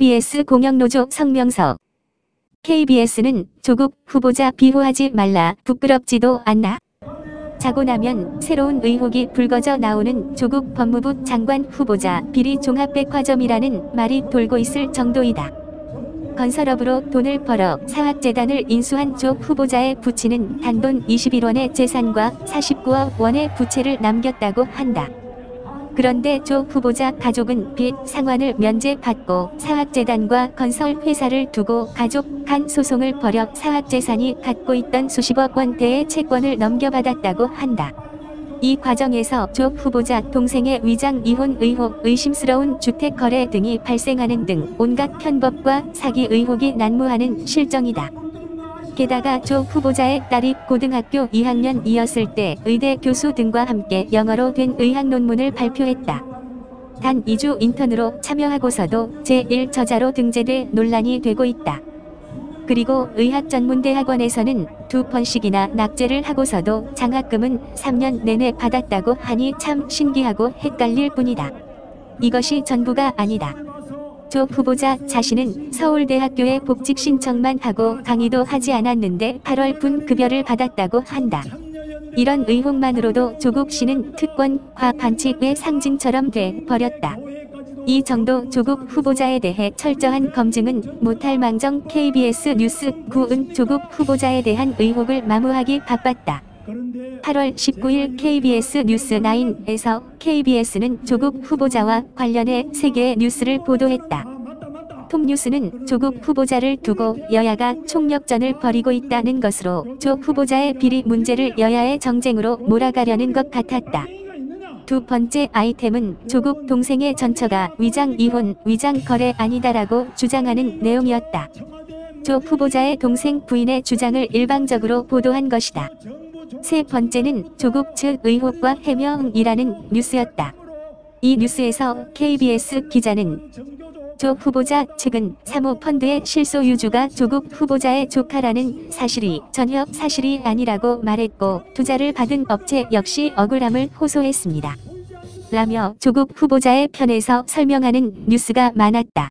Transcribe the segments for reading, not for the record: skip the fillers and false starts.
KBS 공영노조 성명서. KBS는 조국 후보자 비호하지 말라. 부끄럽지도 않나? 자고 나면 새로운 의혹이 불거져 나오는 조국 법무부 장관 후보자 비리 종합백화점이라는 말이 돌고 있을 정도이다. 건설업으로 돈을 벌어 사학재단을 인수한 조 후보자의 부친은 단돈 21원의 재산과 49억 원의 부채를 남겼다고 한다. 그런데 조 후보자 가족은 빚 상환을 면제받고 사학재단과 건설회사를 두고 가족 간 소송을 벌여 사학재산이 갖고 있던 수십억 원대의 채권을 넘겨받았다고 한다. 이 과정에서 조 후보자 동생의 위장 이혼 의혹, 의심스러운 주택 거래 등이 발생하는 등 온갖 편법과 사기 의혹이 난무하는 실정이다. 게다가 조 후보자의 딸이 고등학교 2학년이었을 때 의대 교수 등과 함께 영어로 된 의학 논문을 발표했다. 단 2주 인턴으로 참여하고서도 제1저자로 등재돼 논란이 되고 있다. 그리고 의학전문대학원에서는 2번씩이나 낙제를 하고서도 장학금은 3년 내내 받았다고 하니 참 신기하고 헷갈릴 뿐이다. 이것이 전부가 아니다. 조 후보자 자신은 서울대학교에 복직 신청만 하고 강의도 하지 않았는데 8월분 급여를 받았다고 한다. 이런 의혹만으로도 조국 씨는 특권과 반칙의 상징처럼 돼 버렸다. 이 정도 조국 후보자에 대해 철저한 검증은 못할 망정 KBS 뉴스 9은 조국 후보자에 대한 의혹을 마무하기 바빴다. 8월 19일 KBS 뉴스9에서 KBS는 조국 후보자와 관련해 3개의 뉴스를 보도했다. 톱뉴스는 조국 후보자를 두고 여야가 총력전을 벌이고 있다는 것으로 조 후보자의 비리 문제를 여야의 정쟁으로 몰아가려는 것 같았다. 두 번째 아이템은 조국 동생의 전처가 위장 이혼, 위장 거래 아니다라고 주장하는 내용이었다. 조 후보자의 동생 부인의 주장을 일방적으로 보도한 것이다. 세 번째는 조국 측 의혹과 해명이라는 뉴스였다. 이 뉴스에서 KBS 기자는 조 후보자 측은 사모펀드의 실소유주가 조국 후보자의 조카라는 사실이 전혀 사실이 아니라고 말했고 투자를 받은 업체 역시 억울함을 호소했습니다. 라며 조국 후보자의 편에서 설명하는 뉴스가 많았다.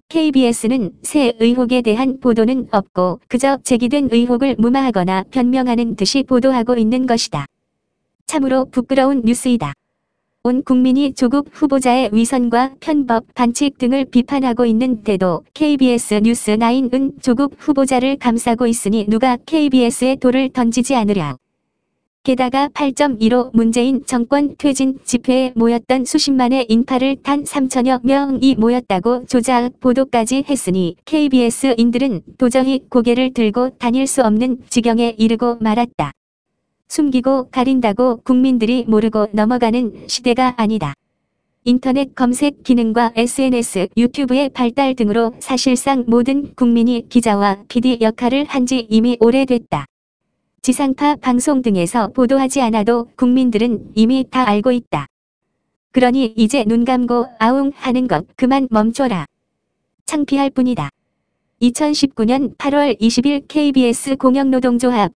KBS는 새 의혹에 대한 보도는 없고 그저 제기된 의혹을 무마하거나 변명하는 듯이 보도하고 있는 것이다. 참으로 부끄러운 뉴스이다. 온 국민이 조국 후보자의 위선과 편법, 반칙 등을 비판하고 있는데도 KBS 뉴스9은 조국 후보자를 감싸고 있으니 누가 KBS에 돌을 던지지 않으랴. 게다가 8.15 문재인 정권 퇴진 집회에 모였던 수십만의 인파를 단 3천여 명이 모였다고 조작 보도까지 했으니 KBS인들은 도저히 고개를 들고 다닐 수 없는 지경에 이르고 말았다. 숨기고 가린다고 국민들이 모르고 넘어가는 시대가 아니다. 인터넷 검색 기능과 SNS, 유튜브의 발달 등으로 사실상 모든 국민이 기자와 PD 역할을 한 지 이미 오래됐다. 지상파 방송 등에서 보도하지 않아도 국민들은 이미 다 알고 있다. 그러니 이제 눈 감고 아웅 하는 것 그만 멈춰라. 창피할 뿐이다. 2019년 8월 20일 KBS 공영노동조합